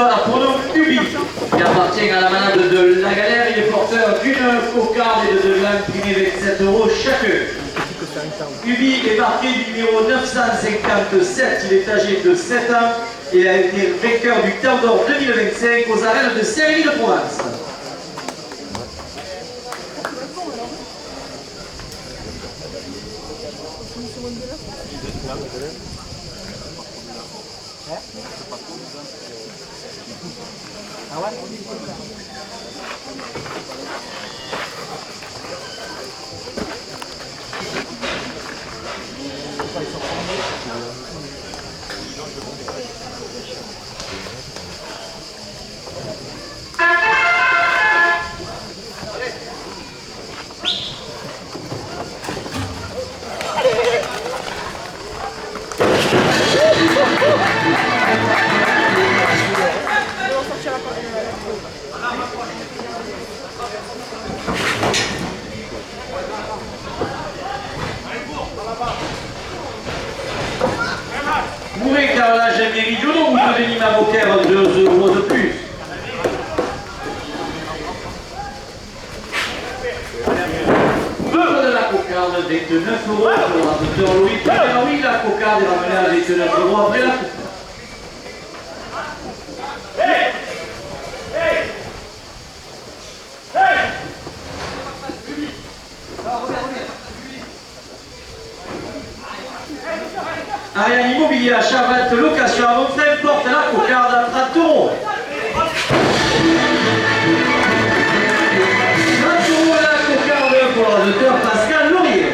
victoire pour nous, Ubi, qui appartient à la manade de la galère. Il est porteur d'une cocarde et de 2 glanes primées avec 7 € chacun. Ubi est marqué du numéro 957, il est âgé de 7 ans. Il a été vainqueur du Temps d'Or 2025 aux arènes de Cergy-de-Provence. Ah ouais? Mourez car là j'ai méridionaux, vous devez Nîmes à Beaucaire 2 € de plus. Beurre de la cocarde avec 9 € pour la docteur Louis. Ah oui, la cocarde est ramenée avec 9 € après la coupe. Ariane Immobilier à Charvette, location à Montreuil, porte la cocarde à 30 €. 30 € la cocarde pour la docteur Pascal Laurier.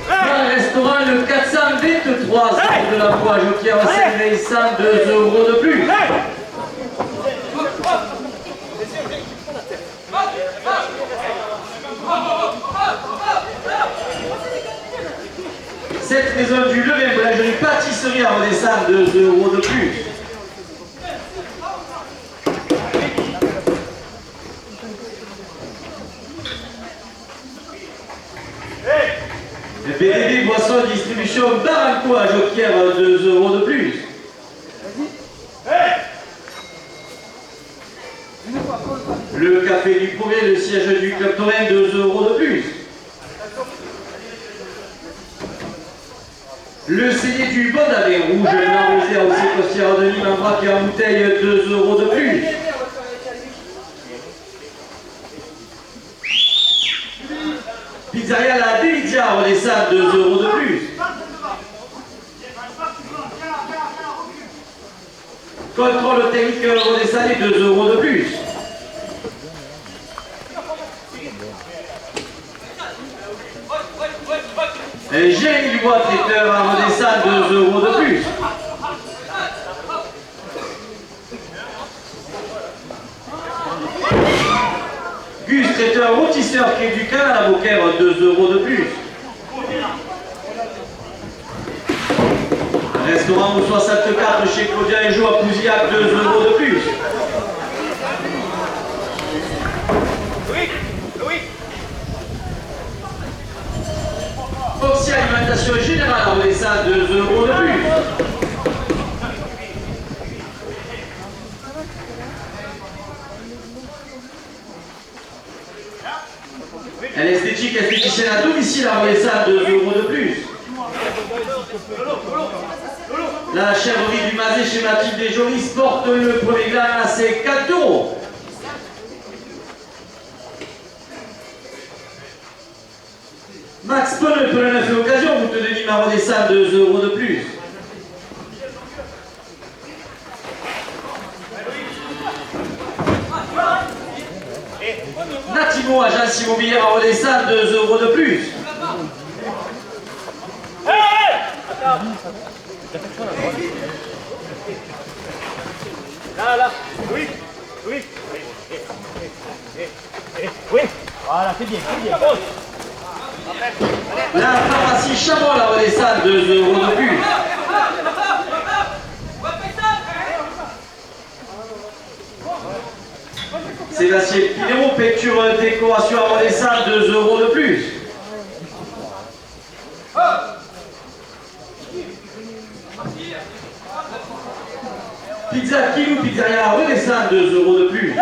Dans le restaurant le 423 de la voie Jockey à Saint-Vincent, 2 € de plus. Cette maison du Levin Boulangerie Pâtisserie à redescendre, 2 € de plus. Le BDB Boisson Distribution Barranco à Joquière, 2 € de plus. Le café du Progrès, le siège du Club Taurin, 2 € de plus. Le CD du Bon Avé rouge, blanc rosé à Océ-Costière de Nîmes en vrac et en bouteille, 2 € de plus. Pizzeria La Delizia redescend, 2 € de plus. Contrôle technique redescendé, 2 € de plus. Jérémy Dubois, traiteur à redescendre, 2 € de plus. Gus, traiteur rôtisseur qui est du canal à Beaucaire, 2 € de plus. Restaurant au 64 chez Claudia et Jo à Pouzillac, 2 € de plus. Foxy Alimentation Générale à redescendre, 2 € de plus. L'esthétique esthéticienne à domicile à redescendre, 2 € de plus. La chèvrerie du Mazet chez Mathilde et Joris porte le premier gland à ses 4 €. Max Pneu pour le 9 occasion, route de Nîmes à redescendre, 2 € de plus. Natimo, agence immobilière à redescendre, 2 € de plus. Là, oui, oui. Oui, voilà, c'est bien, c'est bien. La pharmacie Chabrol à redescendre, 2 € de plus. Sébastien Pinero, peinture décoration à redescendre, 2 € de plus. Pizza Kilou, pizzeria à redescendre, 2 € de plus.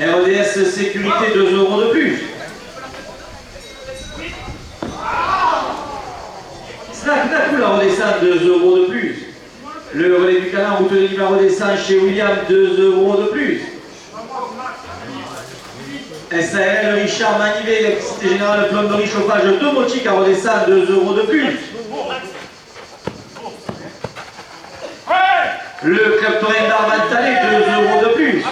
RDS Sécurité, 2 € de plus. Snack Nakou, la redescente, 2 € de plus. Le relais du canard, route de Lima redescend chez William, 2 € de plus. SAL Richard Manivet, électricité générale, plomberie, chauffage domotique à redescendre, 2 € de plus. Le club Torrent d'Armentalé, 2 € de plus.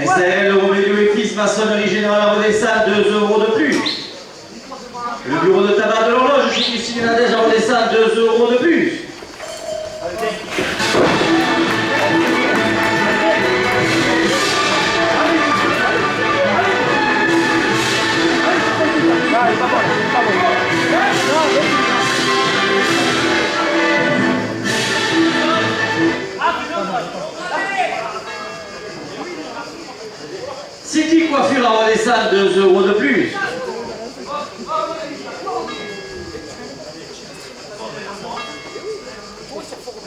SAL Roméo et Fils, maçonnerie générale à redescendre, 2 € de plus. Le bureau de tabac de l'horloge, chez Christine Nadège à redescendre, 2 € de plus. City Coiffure à redescendre, 2 € de plus.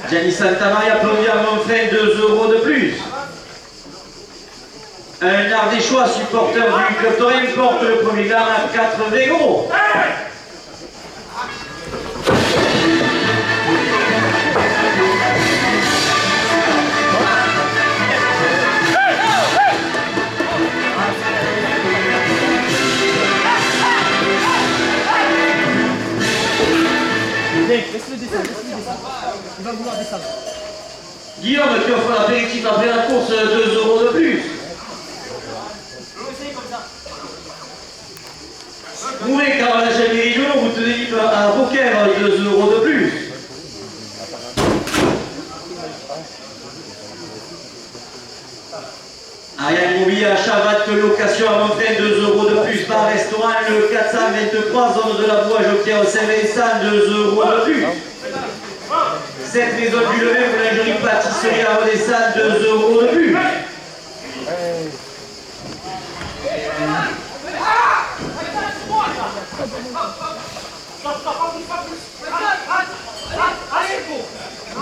Gianni Santa Maria Plombier à Montfrain, 2 € de plus. Un Ardéchois supporter du club Torrent porte le premier gamme à 4 €. Laisse-le descendre, il va vouloir descendre. Guillaume qui offre l'apéritif après la course, 2 € de plus. Mouret Caravage à Méridon, route de Lille à Beaucaire, 2 € de plus. Ariane Immobilier à Chavat, location à Montfrain, 2 € de plus. Bar restaurant, le 423, zone de la Bois, Joquier au Saint-Vincent, 2 € de plus. Cette maison du Levet, boulangerie pâtisserie à redescendre, 2 € de plus.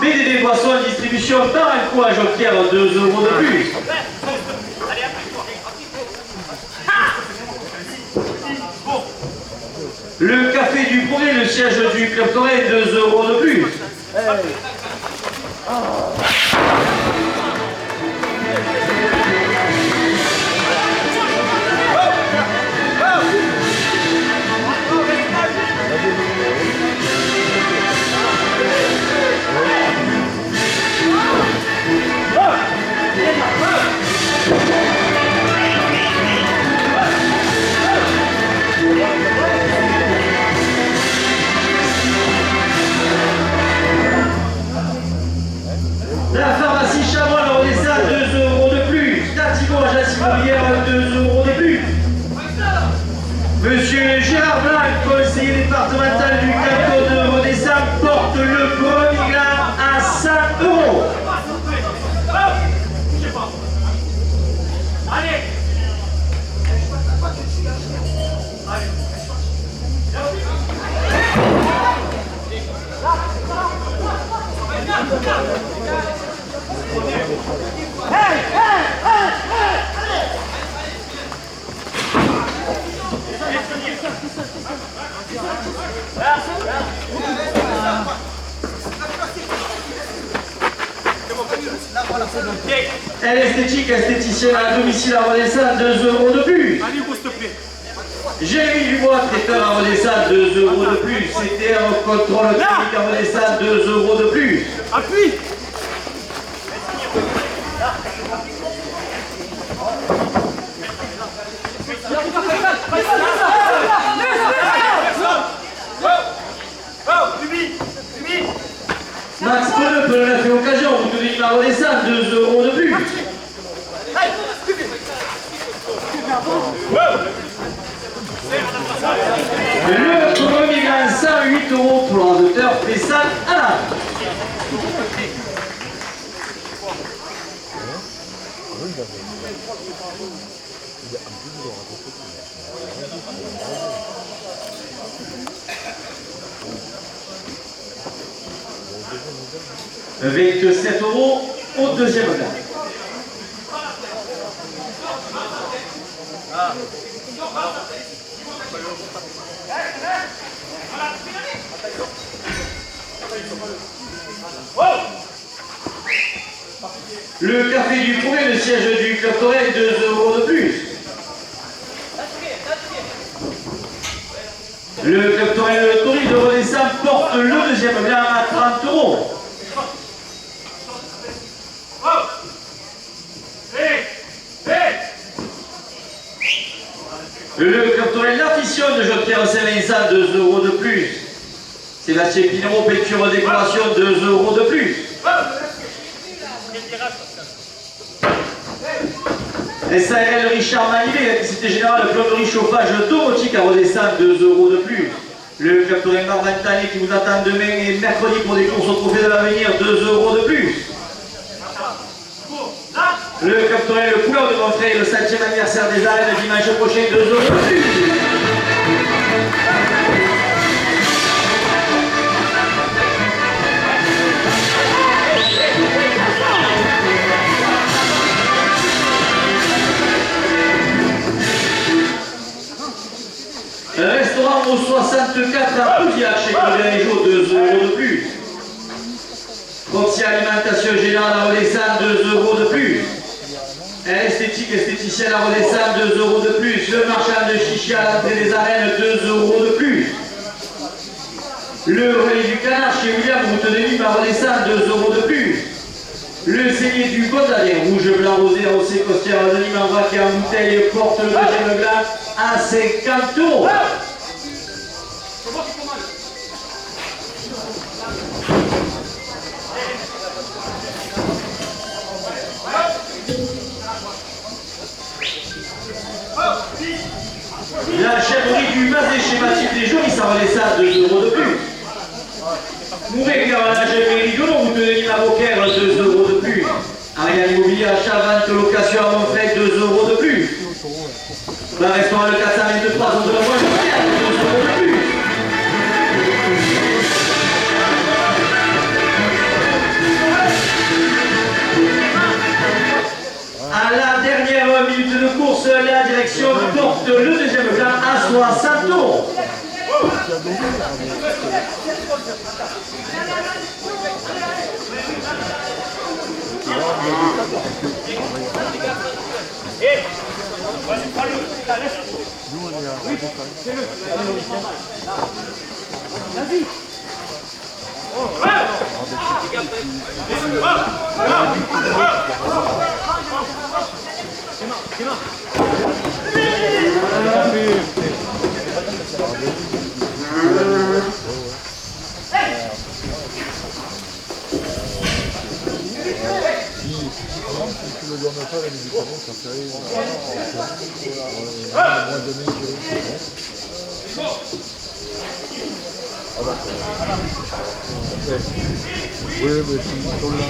BDD Boissons distribution par un coup à Joquier, 2 € de plus. Le café du Progrès, le siège du club Torrent, 2 € de plus. La pharmacie Chabrol en redescend, 2 € de plus. Tatigo agence immobilière, 2 € de plus. Monsieur Gérard Blanc, conseiller départemental du canton de Redescend, porte le premier gramme à 5 €. Elle esthétique, esthéticienne à domicile à Redescend, 2 € de plus. Allez, s'il te plaît. Jérémy Dubois, traiteur à Redescend, 2 € de plus. CTR contrôle clinique à Redescend, 2 € de plus. Appuie. Max Pole peut la faire occasion, vous tenez la redescendre, 2 euros de plus. Le premier gagne 108 euros pour le docteur Fessal Alain. Avec 7 euros au deuxième gain. Le café du Pourret, le siège du Club Torel, 2 euros de plus. Le Club Torel de Tori de Redessin porte le deuxième gain à 30 euros. Le Club Torel d'Artition de Jean-Pierre Saint-Vincent, 2 euros de plus. Sébastien Pinot, peinture décoration, 2 euros de plus. SARL Richard Manivé, l'électricité générale, plomberie chauffage domotique à redescendre, 2 euros de plus. Le Club Torel Marventani qui vous attend demain et mercredi pour des courses au trophée de l'avenir, 2 euros de plus. Le Club Torel Le Couleur de Montreuil, le 7e anniversaire des arènes, dimanche prochain, 2 euros de plus. Restaurant au 64 à Pouziac chez Claude Jour, 2 euros de plus. Proxy Alimentation Générale à Redescendre, 2 euros de plus. Esthétique esthéticienne à Redescendre, 2 euros de plus. Le marchand de chichi à l'entrée des arènes, 2 euros de plus. Le relais du canard chez William, route de Nîmes à Redescendre, 2 euros de plus. Le cellier du Botadien, rouge, blanc, rosé, rosé, costière de Nîmes en vrac et en bouteille, porte le deuxième glace à 50 euros. La chèvrerie du Mazé chez Mathilde des Jolis, ça relève ça à 2 euros de plus. Mouret Carrelage Méridionaux, vous tenez Nîmes à Beaucaire, 2 euros de plus. Ariane Immobilier, achat, vente, location à Montfray, 2 euros de plus. Le restaurant Le 423, zone de la Moine, 2 euros de plus. À la dernière minute de course, la direction porte le deuxième plan à 60 euros. Oui, mais si sont là.